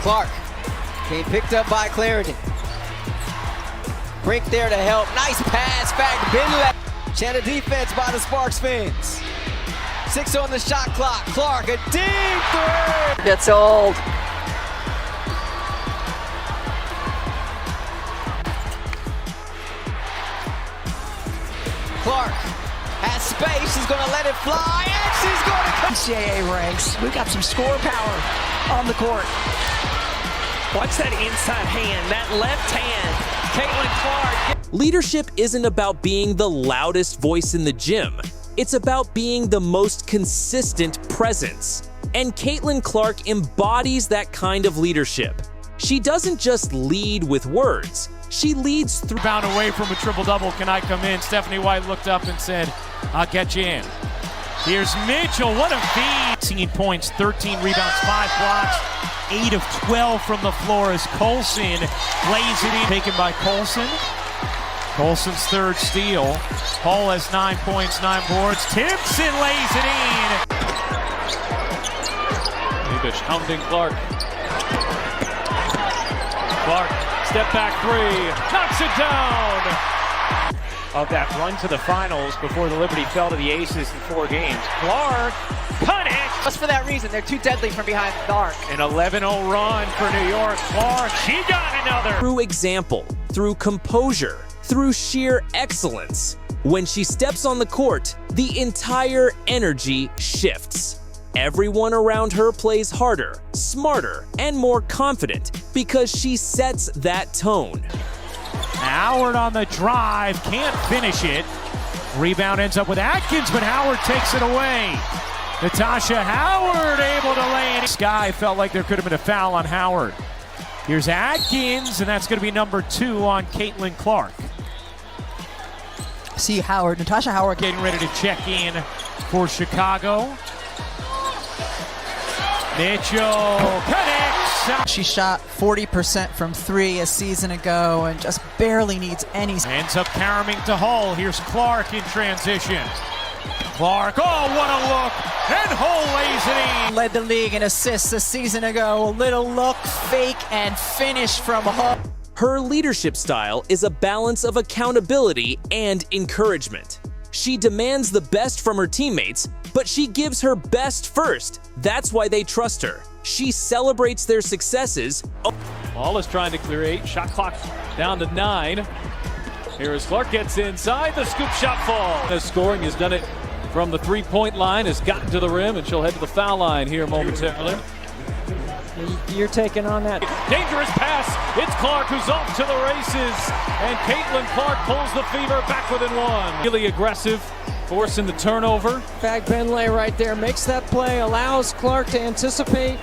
Clark being picked up by Clarendon. Brink there to help. Nice pass back. Binley. Channel defense by the Sparks fans. 6 on the shot clock. Clark, a deep three. Gets old. Clark has space. She's going to let it fly, and she's going to come. NCAA ranks. We've got some score power on the court. Watch that inside hand, that left hand. Caitlin Clark. Leadership isn't about being the loudest voice in the gym. It's about being the most consistent presence. And Caitlin Clark embodies that kind of leadership. She doesn't just lead with words. She leads through. Bound away from a triple-double. Can I come in? Stephanie White looked up and said, I'll get you in. Here's Mitchell. What a feed. 18 points, 13 rebounds, 5 blocks, 8 of 12 from the floor as Colson lays it in. Taken by Colson. Colson's third steal. Hall has 9 points, 9 boards. Timpson lays it in. Leibich hounding Clark. Clark, step back three, knocks it down. Of that run to the finals before the Liberty fell to the Aces in 4 games. Clark connects. Just for that reason, they're too deadly from behind the arc. An 11-0 run for New York. Clark, she got another. Through example, through composure, through sheer excellence. When she steps on the court, the entire energy shifts. Everyone around her plays harder, smarter, and more confident because she sets that tone. Howard on the drive, can't finish it. Rebound ends up with Atkins, but Howard takes it away. Natasha Howard able to lay it. Sky felt like there could have been a foul on Howard. Here's Atkins, and that's going to be number 2 on Caitlin Clark. See Howard, Natasha Howard Getting ready to check in for Chicago. Mitchell connects. She shot 40% from 3 a season ago and just barely needs any. Ends up caroming to Hull. Here's Clark in transition. Clark, oh, what a look. And Hull lays it in. Led the league in assists a season ago. A little look, fake, and finish from Hull. Her leadership style is a balance of accountability and encouragement. She demands the best from her teammates, but she gives her best first. That's why they trust her. She celebrates their successes. Ball is trying to clear 8. Shot clock down to 9. Here as Clark gets inside, the scoop shot falls. The scoring has done it from the three-point line, has gotten to the rim, and she'll head to the foul line here momentarily. You're taking on that. Dangerous pass. It's Clark who's off to the races. And Caitlin Clark pulls the Fever back within 1. Really aggressive, forcing the turnover. Fag Benlay right there makes that play, allows Clark to anticipate.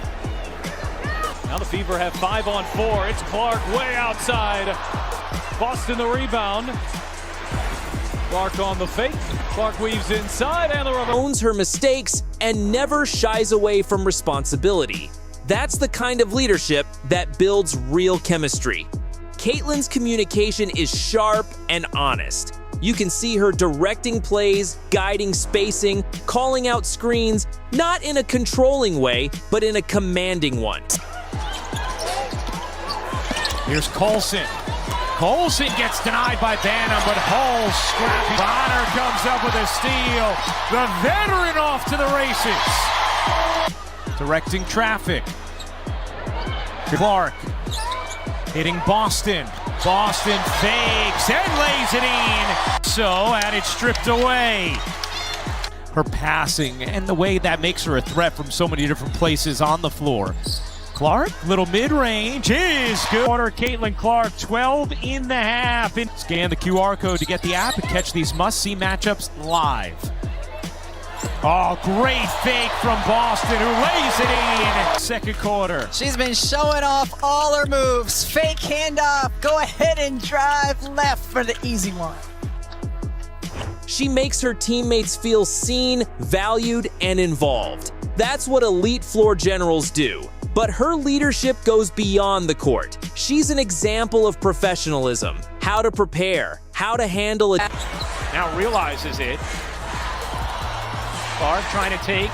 Now the Fever have 5 on 4. It's Clark way outside. Boston the rebound. Clark on the fake. Clark weaves inside and the rubber. Owns her mistakes and never shies away from responsibility. That's the kind of leadership that builds real chemistry. Caitlin's communication is sharp and honest. You can see her directing plays, guiding spacing, calling out screens, not in a controlling way, but in a commanding one. Here's Colson. Colson gets denied by Banham, but Hull scrappy. Bonner comes up with a steal. The veteran off to the races. Directing traffic. Clark hitting Boston. Boston fakes and lays it in. So, and it's stripped away. Her passing and the way that makes her a threat from so many different places on the floor. Clark, little mid-range is good. Caitlin Clark, 12 in the half. Scan the QR code to get the app and catch these must-see matchups live. Oh, great fake from Boston, who lays it in. Second quarter. She's been showing off all her moves. Fake handoff, go ahead and drive left for the easy one. She makes her teammates feel seen, valued, and involved. That's what elite floor generals do. But her leadership goes beyond the court. She's an example of professionalism, how to prepare, how to handle it. Now realizes it. Clark trying to take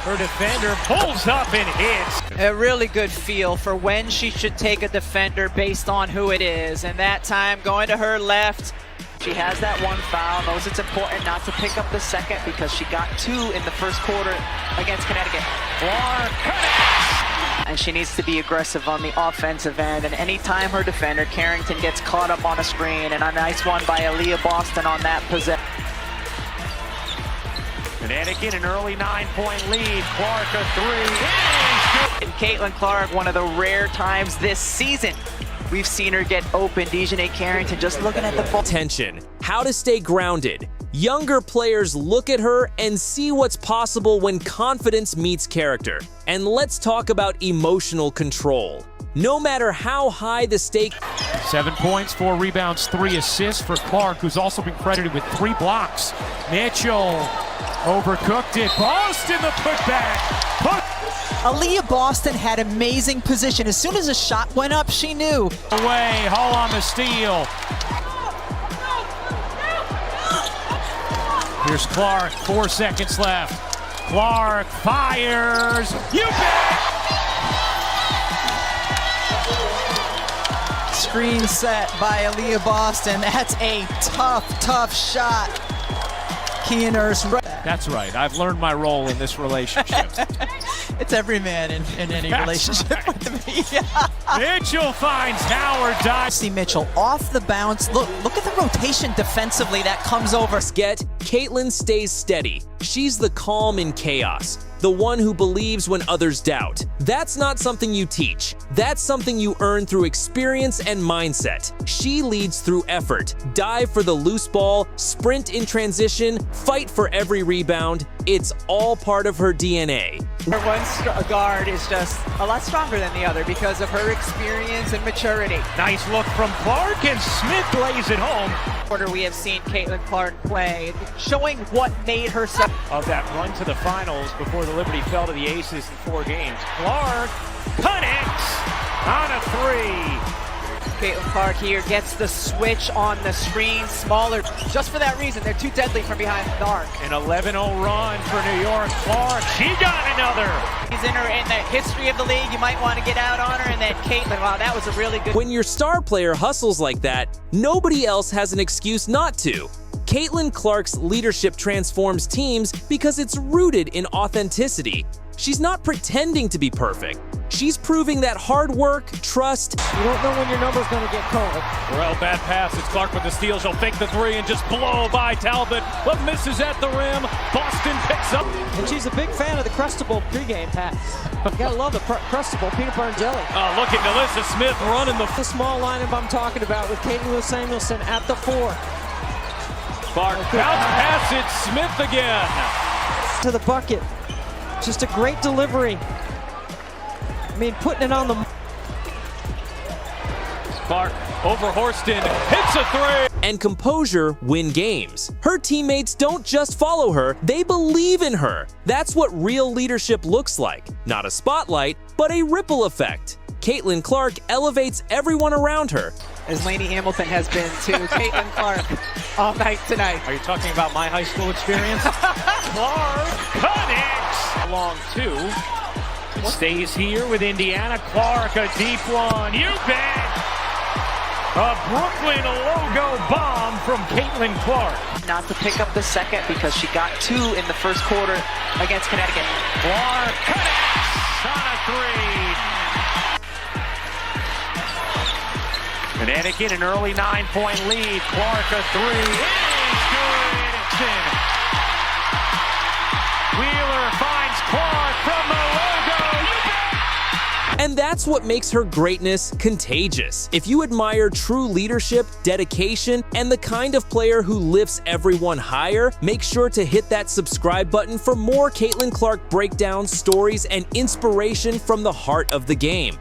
her defender, pulls up and hits. A really good feel for when she should take a defender based on who it is. And that time going to her left. She has that one foul, knows it's important not to pick up the second because she got 2 in the first quarter against Connecticut. Clark connects! And she needs to be aggressive on the offensive end. And anytime her defender, Carrington, gets caught up on a screen, and a nice one by Aaliyah Boston on that possession. Connecticut, an early 9-point lead. Clark, a 3. And Caitlin Clark, one of the rare times this season we've seen her get open. Dejanay Carrington just looking at the ball. Tension, how to stay grounded. Younger players look at her and see what's possible when confidence meets character. And let's talk about emotional control. No matter how high the stake. 7 points, 4 rebounds, 3 assists for Clark, who's also been credited with 3 blocks. Mitchell overcooked it. Boston the putback. Aaliyah Boston had amazing position. As soon as a shot went up, she knew. Away, Hull on the steal. Here's Clark, 4 seconds left. Clark fires. You bet! Screen set by Aaliyah Boston. That's a tough shot. Keener's right. That's right. I've learned my role in this relationship. It's every man in any That's relationship right. with the media. Mitchell finds now or die. See Mitchell off the bounce. Look at the rotation defensively that comes over. Caitlin stays steady. She's the calm in chaos, the one who believes when others doubt. That's not something you teach. That's something you earn through experience and mindset. She leads through effort. Dive for the loose ball, sprint in transition, fight for every rebound. It's all part of her DNA. One guard is just a lot stronger than the other because of her experience and maturity. Nice look from Clark, and Smith lays it home. Quarter we have seen Caitlin Clark play, showing what made her so. Of that run to the finals before the Liberty fell to the Aces in 4 games. Clark connects on a 3. Caitlin Clark here gets the switch on the screen, smaller. Just for that reason, they're too deadly from behind the arc. An 11-0 run for New York. Clark, she got another. He's in the history of the league. You might want to get out on her, and then Caitlin, wow, that was a really good. When your star player hustles like that, nobody else has an excuse not to. Caitlin Clark's leadership transforms teams because it's rooted in authenticity. She's not pretending to be perfect. She's proving that hard work, trust. You don't know when your number's going to get called. Well, bad pass. It's Clark with the steal. She'll fake the 3 and just blow by Talbot, but misses at the rim. Boston picks up. And she's a big fan of the Crustable pregame pass. You gotta love the Crustable peanut butter and jelly. Oh, look at Melissa Smith running the small lineup I'm talking about with Caitlin Lewis Samuelson at the 4. Clark. Bounce pass it. Smith again. To the bucket. Just a great delivery. I mean, putting it on the... Clark over Horston, hits a 3. And composure win games. Her teammates don't just follow her, they believe in her. That's what real leadership looks like. Not a spotlight, but a ripple effect. Caitlin Clark elevates everyone around her. As Lainey Hamilton has been to Caitlin Clark all night tonight. Are you talking about my high school experience? Clark connects along 2. Stays here with Indiana. Clark, a deep one. You bet! A Brooklyn logo bomb from Caitlin Clark. Not to pick up the second because she got 2 in the first quarter against Connecticut. Clark connects on a 3. Connecticut, an early 9-point lead. Clark, a 3. It is good. Wheeler finds Clark from the logo. And that's what makes her greatness contagious. If you admire true leadership, dedication, and the kind of player who lifts everyone higher, make sure to hit that subscribe button for more Caitlin Clark breakdowns, stories, and inspiration from the heart of the game.